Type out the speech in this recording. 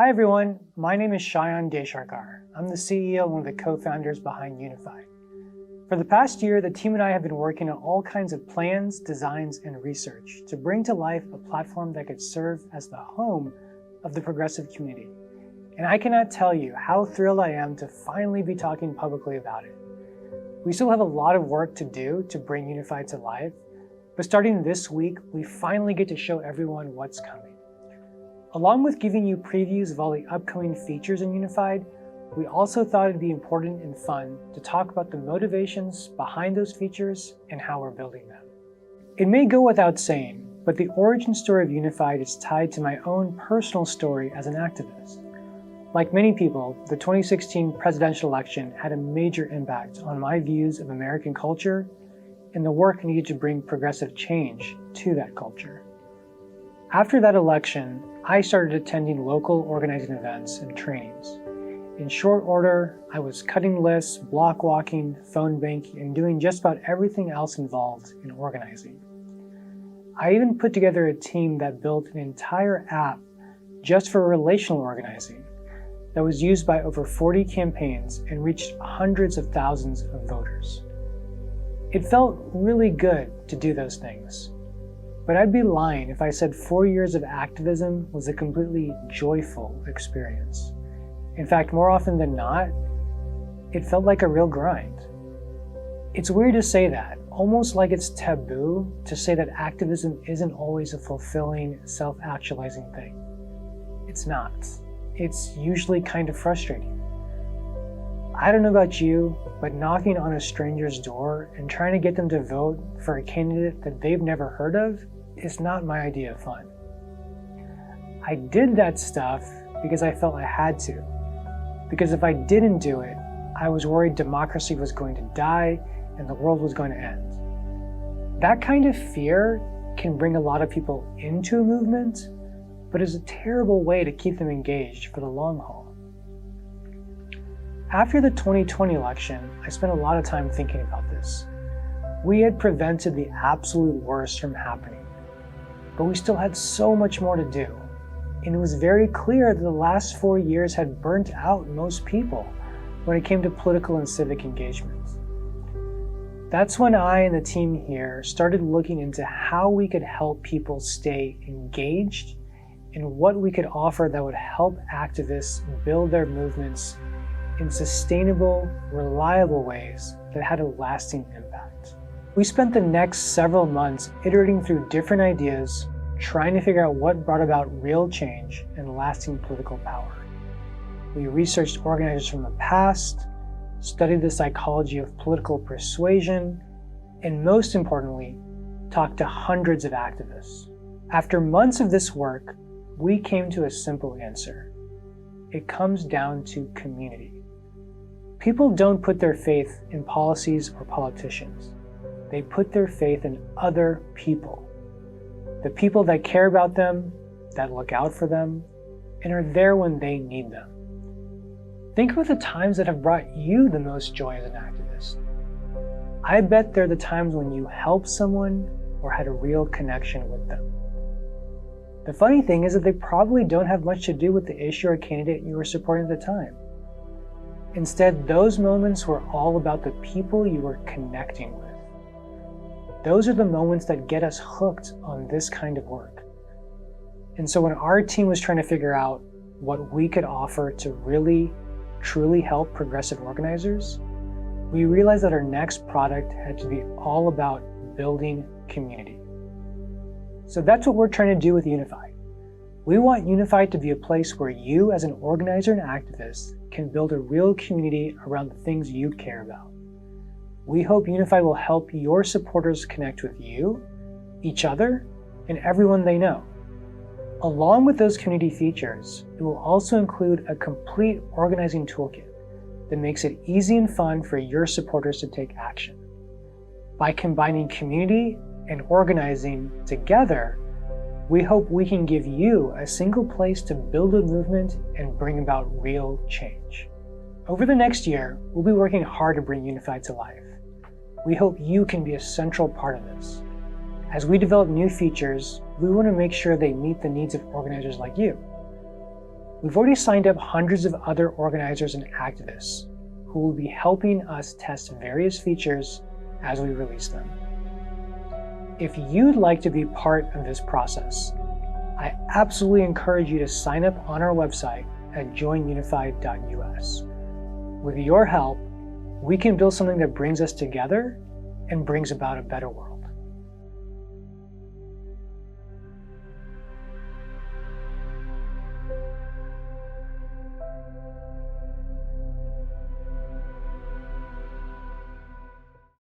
Hi everyone, my name is Shayan Desharkar. I'm the CEO and one of the co-founders behind Unified. For the past year, the team and I have been working on all kinds of plans, designs, and research to bring to life a platform that could serve as the home of the progressive community. And I cannot tell you how thrilled I am to finally be talking publicly about it. We still have a lot of work to do to bring Unified to life, but starting this week, we finally get to show everyone what's coming. Along with giving you previews of all the upcoming features in Unified, we also thought it'd be important and fun to talk about the motivations behind those features and how we're building them. It may go without saying, but the origin story of Unified is tied to my own personal story as an activist. Like many people, the 2016 presidential election had a major impact on my views of American culture and the work needed to bring progressive change to that culture. After that election, I started attending local organizing events and trainings. In short order, I was cutting lists, block walking, phone banking, and doing just about everything else involved in organizing. I even put together a team that built an entire app just for relational organizing that was used by over 40 campaigns and reached hundreds of thousands of voters. It felt really good to do those things. But I'd be lying if I said 4 years of activism was a completely joyful experience. In fact, more often than not, it felt like a real grind. It's weird to say that, almost like it's taboo to say that activism isn't always a fulfilling, self-actualizing thing. It's not. It's usually kind of frustrating. I don't know about you, but knocking on a stranger's door and trying to get them to vote for a candidate that they've never heard of is not my idea of fun. I did that stuff because I felt I had to. Because if I didn't do it, I was worried democracy was going to die and the world was going to end. That kind of fear can bring a lot of people into a movement, but is a terrible way to keep them engaged for the long haul. After the 2020 election, I spent a lot of time thinking about this. We had prevented the absolute worst from happening, but we still had so much more to do. And it was very clear that the last 4 years had burnt out most people when it came to political and civic engagement. That's when I and the team here started looking into how we could help people stay engaged and what we could offer that would help activists build their movements in sustainable, reliable ways that had a lasting impact. We spent the next several months iterating through different ideas, trying to figure out what brought about real change and lasting political power. We researched organizers from the past, studied the psychology of political persuasion, and most importantly, talked to hundreds of activists. After months of this work, we came to a simple answer. It comes down to community. People don't put their faith in policies or politicians. They put their faith in other people. The people that care about them, that look out for them, and are there when they need them. Think of the times that have brought you the most joy as an activist. I bet they're the times when you helped someone or had a real connection with them. The funny thing is that they probably don't have much to do with the issue or candidate you were supporting at the time. Instead, those moments were all about the people you were connecting with. Those are the moments that get us hooked on this kind of work. And so when our team was trying to figure out what we could offer to really, truly help progressive organizers, we realized that our next product had to be all about building community. So that's what we're trying to do with Unified. We want Unified to be a place where you, as an organizer and activist, can build a real community around the things you care about. We hope Unified will help your supporters connect with you, each other, and everyone they know. Along with those community features, it will also include a complete organizing toolkit that makes it easy and fun for your supporters to take action. By combining community and organizing together, we hope we can give you a single place to build a movement and bring about real change. Over the next year, we'll be working hard to bring Unified to life. We hope you can be a central part of this. As we develop new features, we want to make sure they meet the needs of organizers like you. We've already signed up hundreds of other organizers and activists who will be helping us test various features as we release them. If you'd like to be part of this process, I absolutely encourage you to sign up on our website at joinunified.us. With your help, we can build something that brings us together and brings about a better world.